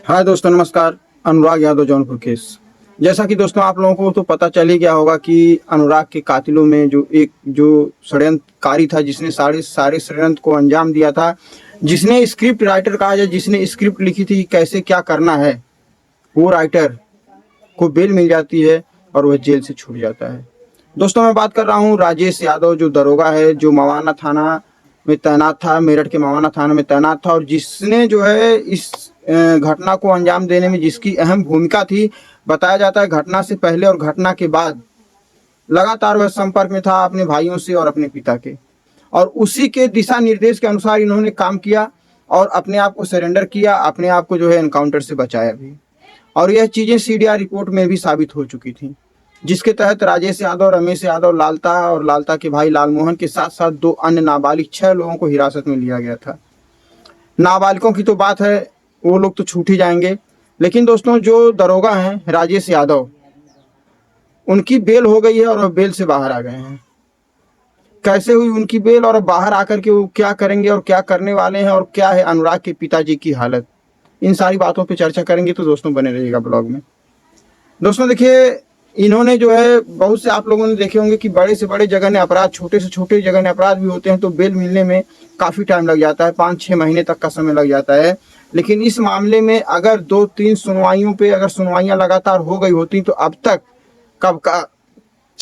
हाय दोस्तों, नमस्कार। अनुराग यादव, जौनपुर केस। जैसा कि दोस्तों आप लोगों को तो पता चल ही गया होगा कि अनुराग के कातिलों में जो षड्यंत्रकारी था, जिसने सारे सारे षड्यंत्र को अंजाम दिया था, जिसने स्क्रिप्ट राइटर कहा जाए, जिसने स्क्रिप्ट लिखी थी कैसे क्या करना है, वो राइटर को बेल मिल जाती है और वह जेल से छूट जाता है। दोस्तों मैं बात कर रहा हूँ राजेश यादव, जो दरोगा है, जो मवाना थाना में तैनात था, मेरठ के मवाना थाना में तैनात था, और जिसने जो है इस घटना को अंजाम देने में जिसकी अहम भूमिका थी। बताया जाता है घटना से पहले और घटना के बाद लगातार वह संपर्क में था अपने भाइयों से और अपने पिता के, और उसी के दिशा निर्देश के अनुसार इन्होंने काम किया और अपने आप को सरेंडर किया, अपने आप को जो है एनकाउंटर से बचाया भी। और यह चीज़ें सीडीआर रिपोर्ट में भी साबित हो चुकी थी, जिसके तहत राजेश यादव, रमेश यादव, लालता और लालता के भाई लालमोहन के साथ साथ 2 अन्य नाबालिग 6 लोगों को हिरासत में लिया गया था। नाबालिगों की तो बात है, वो लोग तो छूट ही जाएंगे, लेकिन दोस्तों जो दरोगा हैं राजेश यादव, उनकी बेल हो गई है और वह बेल से बाहर आ गए हैं। कैसे हुई उनकी बेल और बाहर आकर के वो क्या करेंगे और क्या करने वाले हैं, और क्या है अनुराग के पिताजी की हालत, इन सारी बातों पे चर्चा करेंगे। तो दोस्तों बने रहिएगा ब्लॉग में। दोस्तों देखिए, इन्होंने जो है बहुत से आप लोगों ने देखे होंगे कि बड़े से बड़े जघन्य अपराध, छोटे से छोटे जघन्य अपराध भी होते हैं तो बेल मिलने में काफ़ी टाइम लग जाता है, 5-6 महीने तक का समय लग जाता है। लेकिन इस मामले में अगर 2-3 सुनवाइयों पे अगर सुनवाइयाँ लगातार हो गई होती तो अब तक कब का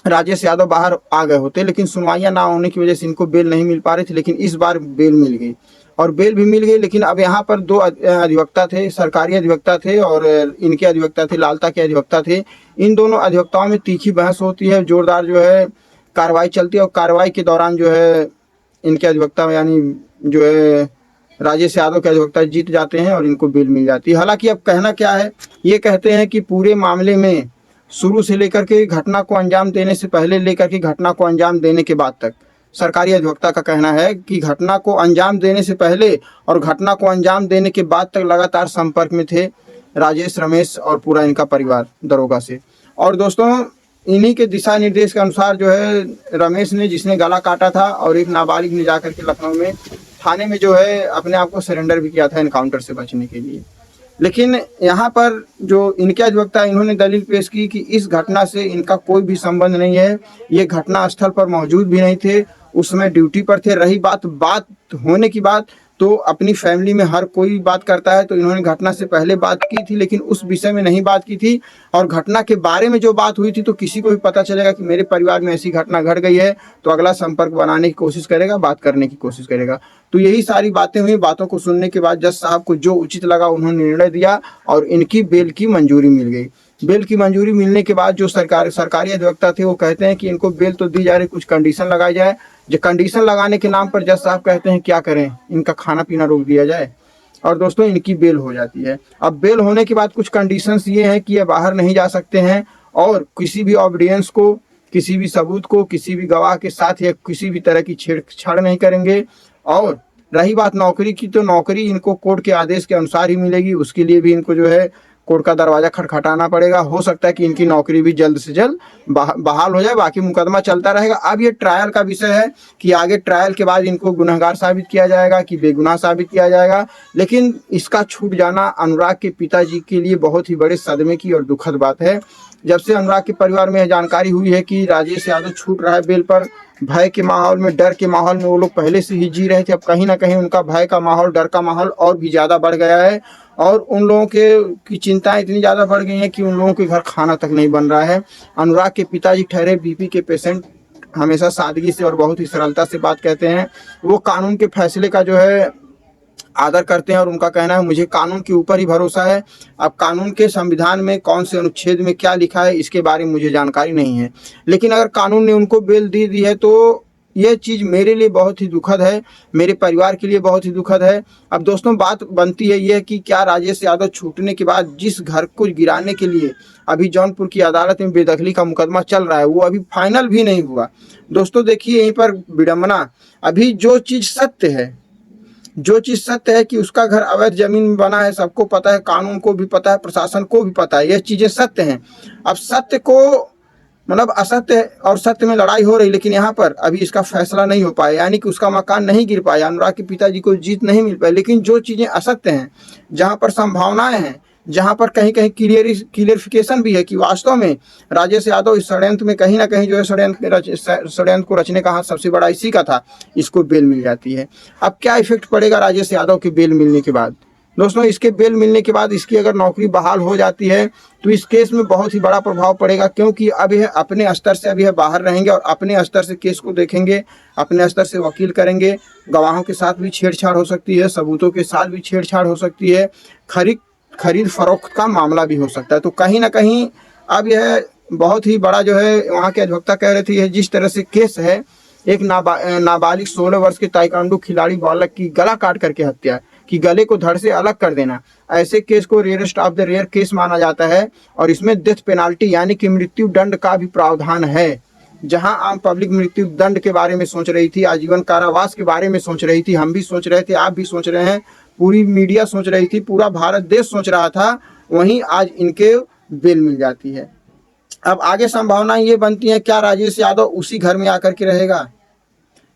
राजेश यादव बाहर आ गए होते। लेकिन सुनवाइयाँ ना होने की वजह से इनको बेल नहीं मिल पा रही थी, लेकिन इस बार बेल मिल गई और बेल भी मिल गई। लेकिन अब यहाँ पर 2 अधिवक्ता थे, सरकारी अधिवक्ता थे और इनके अधिवक्ता थे, लालता के अधिवक्ता थे। इन दोनों अधिवक्ताओं में तीखी बहस होती है, जोरदार जो है कार्रवाई चलती है, और कार्रवाई के दौरान जो है इनके अधिवक्ता यानी जो है राजेश यादव के अधिवक्ता जीत जाते हैं और इनको बेल मिल जाती है। हालांकि अब कहना क्या है, ये कहते हैं कि पूरे मामले में शुरू से लेकर के घटना को अंजाम देने से पहले लेकर के घटना को अंजाम देने के बाद तक, सरकारी अधिवक्ता का कहना है कि घटना को अंजाम देने से पहले और घटना को अंजाम देने के बाद तक लगातार संपर्क में थे राजेश, रमेश और पूरा इनका परिवार दरोगा से। और दोस्तों इन्हीं के दिशा निर्देश के अनुसार जो है रमेश ने, जिसने गला काटा था, और एक नाबालिग ने जाकर के लखनऊ में थाने में जो है अपने आप को सरेंडर भी किया था एनकाउंटर से बचने के लिए। लेकिन यहाँ पर जो इनके अधिवक्ता, इन्होंने दलील पेश की कि इस घटना से इनका कोई भी संबंध नहीं है, ये घटना स्थल पर मौजूद भी नहीं थे, उसमें ड्यूटी पर थे। रही बात होने की बात, तो अपनी फैमिली में हर कोई बात करता है, तो इन्होंने घटना से पहले बात की थी लेकिन उस विषय में नहीं बात की थी। और घटना के बारे में जो बात हुई थी, तो किसी को भी पता चलेगा कि मेरे परिवार में ऐसी घटना घट गई है, तो अगला संपर्क बनाने की कोशिश करेगा, बात करने की कोशिश करेगा। तो यही सारी बातें हुई। बातों को सुनने के बाद जज साहब को जो उचित लगा उन्होंने निर्णय दिया और इनकी बेल की मंजूरी मिल गई। बेल की मंजूरी मिलने के बाद जो सरकारी अधिवक्ता थे वो कहते हैं कि इनको बेल तो दी जा रही, कुछ कंडीशन लगाई जाए। जो कंडीशन लगाने के नाम पर जज साहब कहते हैं क्या करें, इनका खाना पीना रोक दिया जाए, और दोस्तों इनकी बेल हो जाती है। अब बेल होने के बाद कुछ कंडीशंस ये हैं कि ये बाहर नहीं जा सकते हैं और किसी भी ऑडियंस को, किसी भी सबूत को, किसी भी गवाह के साथ या किसी भी तरह की छेड़छाड़ नहीं करेंगे। और रही बात नौकरी की, तो नौकरी इनको कोर्ट के आदेश के अनुसार ही मिलेगी, उसके लिए भी इनको जो है कोर्ट का दरवाजा खटखटाना पड़ेगा। हो सकता है कि इनकी नौकरी भी जल्द से जल्द बहाल हो जाए, बाकी मुकदमा चलता रहेगा। अब ये ट्रायल का विषय है कि आगे ट्रायल के बाद इनको गुनहगार साबित किया जाएगा कि बेगुनाह साबित किया जाएगा। लेकिन इसका छूट जाना अनुराग के पिताजी के लिए बहुत ही बड़े सदमे की और दुखद बात है। जब से अनुराग के परिवार में जानकारी हुई है कि राजेश यादव छूट रहा है बेल पर, भय के माहौल में, डर के माहौल में वो लोग पहले से ही जी रहे थे। अब कहीं ना कहीं उनका भय का माहौल, डर का माहौल और भी ज़्यादा बढ़ गया है, और उन लोगों की चिंताएं इतनी ज़्यादा बढ़ गई हैं कि उन लोगों के घर खाना तक नहीं बन रहा है। अनुराग के पिताजी ठहरे बीपी के पेशेंट, हमेशा सादगी से और बहुत ही सरलता से बात कहते हैं। वो कानून के फैसले का जो है आदर करते हैं और उनका कहना है मुझे कानून के ऊपर ही भरोसा है। अब कानून के संविधान में कौन से अनुच्छेद में क्या लिखा है इसके बारे में मुझे जानकारी नहीं है, लेकिन अगर कानून ने उनको बेल दे दी है तो यह चीज़ मेरे लिए बहुत ही दुखद है, मेरे परिवार के लिए बहुत ही दुखद है। अब दोस्तों बात बनती है यह कि क्या राजेश यादव छूटने के बाद जिस घर को गिराने के लिए अभी जौनपुर की अदालत में बेदखली का मुकदमा चल रहा है, वो अभी फाइनल भी नहीं हुआ। दोस्तों देखिए यहीं पर विडंबना, अभी जो चीज़ सत्य है, जो चीज़ सत्य है कि उसका घर अवैध जमीन में बना है, सबको पता है, कानून को भी पता है, प्रशासन को भी पता है, ये चीज़ें सत्य हैं। अब सत्य को मतलब असत्य और सत्य में लड़ाई हो रही, लेकिन यहाँ पर अभी इसका फैसला नहीं हो पाया, यानी कि उसका मकान नहीं गिर पाया, अनुराग के पिताजी को जीत नहीं मिल पाई। लेकिन जो चीज़ें असत्य हैं, जहाँ पर संभावनाएं हैं, जहाँ पर कहीं कहीं क्लियरिफिकेशन भी है कि वास्तव में राजेश यादव इस षड्यंत्र में कहीं ना कहीं जो है षड्यंत्र को रचने का हाथ सबसे बड़ा इसी का था, इसको बेल मिल जाती है। अब क्या इफेक्ट पड़ेगा राजेश यादव के बेल मिलने के बाद? दोस्तों, इसके बेल मिलने के बाद इसकी अगर नौकरी बहाल हो जाती है तो इस केस में बहुत ही बड़ा प्रभाव पड़ेगा, क्योंकि अब यह अपने स्तर से अभी बाहर रहेंगे और अपने स्तर से केस को देखेंगे, अपने स्तर से वकील करेंगे। गवाहों के साथ भी छेड़छाड़ हो सकती है, सबूतों के साथ भी छेड़छाड़ हो सकती है, खरीद फरोख्त का मामला भी हो सकता है। तो कहीं ना कहीं अब यह बहुत ही बड़ा जो है, वहाँ के अधिवक्ता कह रहे थे, यह जिस तरह से केस है, एक नाबालिग 16 वर्ष के ताइक्वांडो खिलाड़ी बालक की गला काट करके हत्या, कि गले को धड़ से अलग कर देना, ऐसे केस को rarest of the rare case माना जाता है। और इसमें डेथ पेनाल्टी यानी कि मृत्यु दंड का भी प्रावधान है। जहां आम पब्लिक मृत्यु दंड के बारे में सोच रही थी, आजीवन कारावास के बारे में सोच रही थी, हम भी सोच रहे थे, आप भी सोच रहे हैं, पूरी मीडिया सोच रही थी, पूरा भारत देश सोच रहा था, वहीं आज इनके बेल मिल जाती है। अब आगे संभावनाएं ये बनती हैं, क्या राजेश यादव उसी घर में आकर के रहेगा?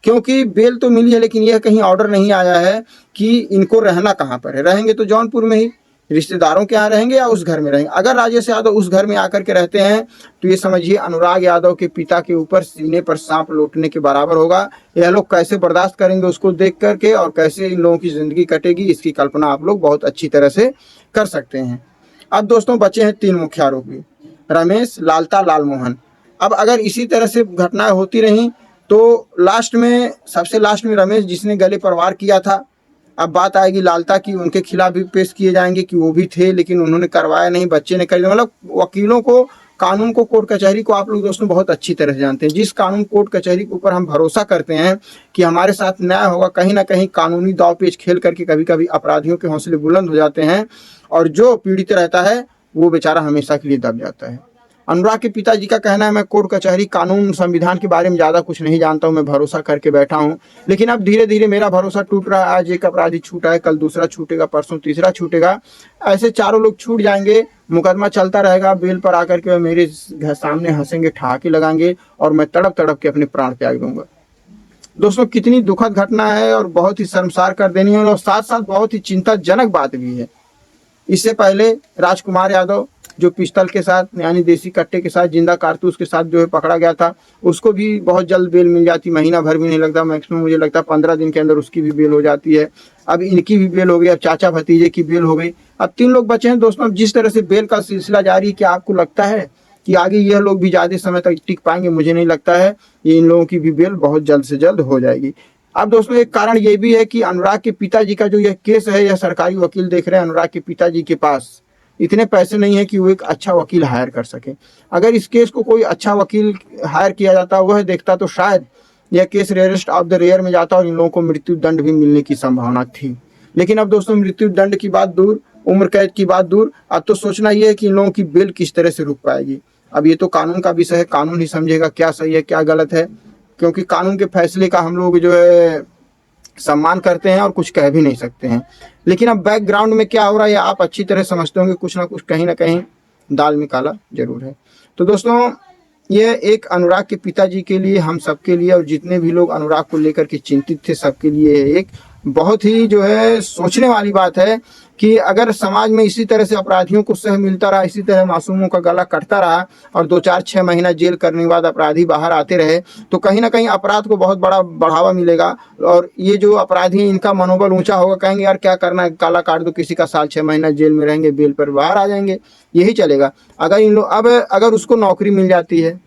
क्योंकि बेल तो मिली है, लेकिन यह कहीं ऑर्डर नहीं आया है कि इनको रहना कहाँ पर है। रहेंगे तो जौनपुर में ही, रिश्तेदारों के यहाँ रहेंगे या उस घर में रहेंगे। अगर राजेश यादव उस घर में आकर के रहते हैं तो ये समझिए अनुराग यादव के पिता के ऊपर सीने पर सांप लौटने के बराबर होगा। यह लोग कैसे बर्दाश्त करेंगे उसको देख करके, और कैसे इन लोगों की जिंदगी कटेगी, इसकी कल्पना आप लोग बहुत अच्छी तरह से कर सकते हैं। अब दोस्तों बचे हैं 3 मुख्य आरोपी, रमेश, लालता, लालमोहन। अब अगर इसी तरह से घटनाएं होती रहीं तो सबसे लास्ट में रमेश, जिसने गले पर वार किया था। अब बात आएगी लालता की, उनके खिलाफ भी पेश किए जाएंगे कि वो भी थे, लेकिन उन्होंने करवाया नहीं, बच्चे ने कर दिया। मतलब वकीलों को, कानून को, कोर्ट कचहरी को आप लोग दोस्तों बहुत अच्छी तरह से जानते हैं। जिस कानून कोर्ट कचहरी के ऊपर हम भरोसा करते हैं कि हमारे साथ न्याय होगा, कहीं ना कहीं कानूनी दाव पेच खेल करके कभी कभी अपराधियों के हौसले बुलंद हो जाते हैं, और जो पीड़ित रहता है वो बेचारा हमेशा के लिए दब जाता है। अनुराग के पिताजी का कहना है, मैं कोर्ट कचहरी, कानून, संविधान के बारे में ज़्यादा कुछ नहीं जानता हूँ, मैं भरोसा करके बैठा हूँ। लेकिन अब धीरे धीरे मेरा भरोसा टूट रहा है। आज एक अपराधी छूटा है, कल दूसरा छूटेगा, परसों तीसरा छूटेगा, ऐसे चारों लोग छूट जाएंगे। मुकदमा चलता रहेगा, बेल पर आकर के मेरे घर सामने हंसेंगे, ठहाके लगाएंगे, और मैं तड़प तड़प के अपने प्राण त्याग दूंगा। दोस्तों, कितनी दुखद घटना है और बहुत ही शर्मसार कर देनी है, और साथ साथ बहुत ही चिंताजनक बात भी है। इससे पहले राजकुमार यादव, जो पिस्टल के साथ यानी देसी कट्टे के साथ, जिंदा कारतूस के साथ जो है पकड़ा गया था, उसको भी बहुत जल्द बेल मिल जाती, महीना भर भी नहीं लगता, मैक्सिमम मुझे लगता है 15 दिन के अंदर उसकी भी बेल हो जाती है। अब इनकी भी बेल हो गई, अब चाचा भतीजे की बेल हो गई, अब 3 लोग बचे हैं। दोस्तों, जिस तरह से बेल का सिलसिला जारी है, क्या आपको लगता है कि आगे यह लोग भी ज़्यादा समय तक टिक पाएंगे? मुझे नहीं लगता है। ये इन लोगों की भी बेल बहुत जल्द से जल्द हो जाएगी। अब दोस्तों, एक कारण ये भी है कि अनुराग के पिताजी का जो यह केस है, यह सरकारी वकील देख रहे हैं। अनुराग के पिताजी के पास इतने पैसे नहीं है कि वो एक अच्छा वकील हायर कर सके। अगर इस केस को कोई अच्छा वकील हायर किया जाता, वह देखता, तो शायद यह case rarest of the rare में जाता और इन लोगों को मृत्यु दंड भी मिलने की संभावना थी। लेकिन अब दोस्तों, मृत्यु दंड की बात दूर, उम्र कैद की बात दूर, अब तो सोचना यह है कि इन लोगों की बेल किस तरह से रुक पाएगी। अब ये तो कानून का विषय है, कानून ही समझेगा क्या सही है क्या गलत है, क्योंकि कानून के फैसले का हम लोग जो है सम्मान करते हैं और कुछ कह भी नहीं सकते हैं। लेकिन अब बैकग्राउंड में क्या हो रहा है आप अच्छी तरह समझते होंगे, कुछ ना कुछ कहीं ना कहीं दाल में काला जरूर है। तो दोस्तों, यह एक अनुराग के पिताजी के लिए, हम सबके लिए, और जितने भी लोग अनुराग को लेकर के चिंतित थे, सबके लिए एक बहुत ही जो है सोचने वाली बात है कि अगर समाज में इसी तरह से अपराधियों को सह मिलता रहा, इसी तरह मासूमों का गला कटता रहा, और 2-4-6 महीना जेल करने के बाद अपराधी बाहर आते रहे, तो कहीं ना कहीं अपराध को बहुत बड़ा बढ़ावा मिलेगा। और ये जो अपराधी हैं, इनका मनोबल ऊंचा होगा, कहेंगे यार क्या करना है, काला काट दो किसी का, साल 6 महीना जेल में रहेंगे, बेल पर बाहर आ जाएंगे, यही चलेगा। अगर इन लोग, अब अगर उसको नौकरी मिल जाती है,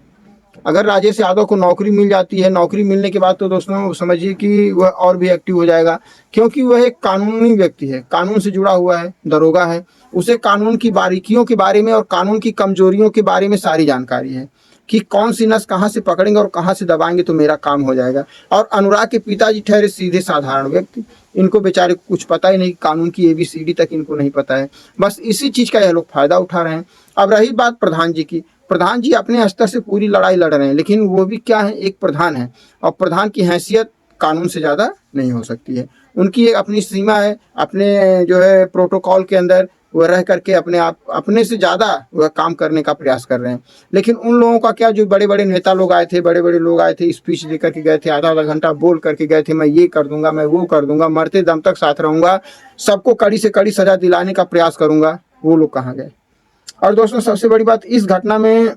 अगर राजेश यादव को नौकरी मिल जाती है, नौकरी मिलने के बाद तो दोस्तों समझिए कि वह और भी एक्टिव हो जाएगा, क्योंकि वह एक कानूनी व्यक्ति है, कानून से जुड़ा हुआ है, दरोगा है, उसे कानून की बारीकियों के बारे में और कानून की कमजोरियों के बारे में सारी जानकारी है कि कौन सी नस कहाँ से पकड़ेंगे और कहाँ से दबाएंगे तो मेरा काम हो जाएगा। और अनुराग के पिताजी ठहरे सीधे साधारण व्यक्ति, इनको बेचारे को कुछ पता ही नहीं, कानून की ABCD तक इनको नहीं पता है, बस इसी चीज़ का यह लोग फायदा उठा रहे हैं। अब रही बात प्रधान जी की, प्रधान जी अपने स्तर से पूरी लड़ाई लड़ रहे हैं, लेकिन वो भी क्या है, एक प्रधान है, और प्रधान की हैसियत कानून से ज़्यादा नहीं हो सकती है। उनकी एक अपनी सीमा है, अपने जो है प्रोटोकॉल के अंदर वह रह करके अपने से ज़्यादा वह काम करने का प्रयास कर रहे हैं। लेकिन उन लोगों का क्या, जो बड़े बड़े नेता लोग आए थे, बड़े बड़े लोग आए थे, स्पीच दे करके गए थे, आधा आधा घंटा बोल करके गए थे, मैं ये कर दूंगा, मैं वो कर दूंगा, मरते दम तक साथ रहूंगा, सबको कड़ी से कड़ी सजा दिलाने का प्रयास करूंगा, वो लोग कहाँ गए। और दोस्तों सबसे बड़ी बात, इस घटना में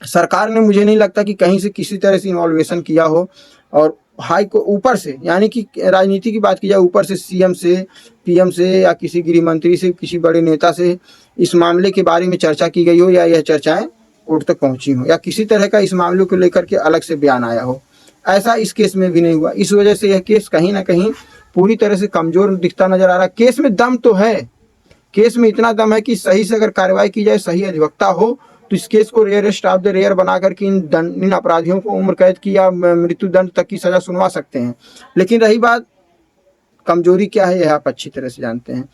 सरकार ने मुझे नहीं लगता कि कहीं से किसी तरह से इन्वॉल्वेशन किया हो। और हाई को ऊपर से, यानी कि राजनीति की बात की जाए, ऊपर से सीएम से, पीएम से, या किसी गृह मंत्री से, किसी बड़े नेता से इस मामले के बारे में चर्चा की गई हो, या यह चर्चाएं कोर्ट तक पहुंची हो, या किसी तरह का इस मामले को लेकर के अलग से बयान आया हो, ऐसा इस केस में भी नहीं हुआ। इस वजह से यह केस कहीं ना कहीं पूरी तरह से कमजोर दिखता नजर आ रहा है। केस में दम तो है, केस में इतना दम है कि सही से अगर कार्रवाई की जाए, सही अधिवक्ता हो, तो इस केस को रेयरेस्ट ऑफ द रेयर बना करके इन अपराधियों को उम्र कैद की या मृत्यु दंड तक की सजा सुनवा सकते हैं। लेकिन रही बात कमजोरी क्या है, यह आप अच्छी तरह से जानते हैं।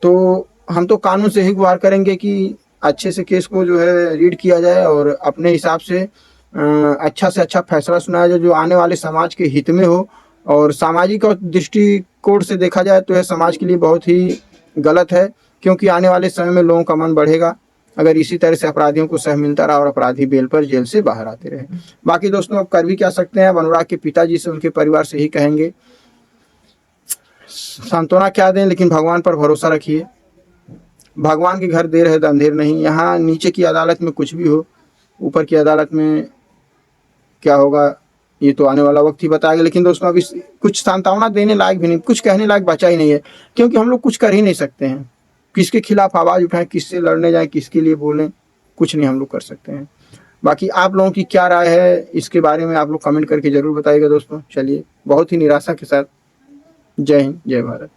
तो हम तो कानून से ही गुहार करेंगे कि अच्छे से केस को जो है रीड किया जाए और अपने हिसाब से अच्छा से अच्छा फैसला सुनाया जाए, जो आने वाले समाज के हित में हो। और सामाजिक और दृष्टिकोण से देखा जाए तो यह समाज के लिए बहुत ही गलत है, क्योंकि आने वाले समय में लोगों का मन बढ़ेगा अगर इसी तरह से अपराधियों को सह मिलता रहा और अपराधी बेल पर जेल से बाहर आते रहे। बाकी दोस्तों अब कर भी क्या सकते हैं। अब अनुराग के पिताजी से, उनके परिवार से ही कहेंगे, सांत्वना क्या दें, लेकिन भगवान पर भरोसा रखिए। भगवान के घर देर है तो अंधेर नहीं। यहाँ नीचे की अदालत में कुछ भी हो, ऊपर की अदालत में क्या होगा ये तो आने वाला वक्त ही बताएगा। लेकिन दोस्तों अभी कुछ सांत्वना देने लायक भी नहीं, कुछ कहने लायक बचा ही नहीं है, क्योंकि हम लोग कुछ कर ही नहीं सकते हैं। किसके खिलाफ आवाज़ उठाएं, किससे लड़ने जाएं, किसके लिए बोलें, कुछ नहीं हम लोग कर सकते हैं। बाकी आप लोगों की क्या राय है इसके बारे में आप लोग कमेंट करके ज़रूर बताइएगा दोस्तों। चलिए, बहुत ही निराशा के साथ जय हिंद, जय भारत।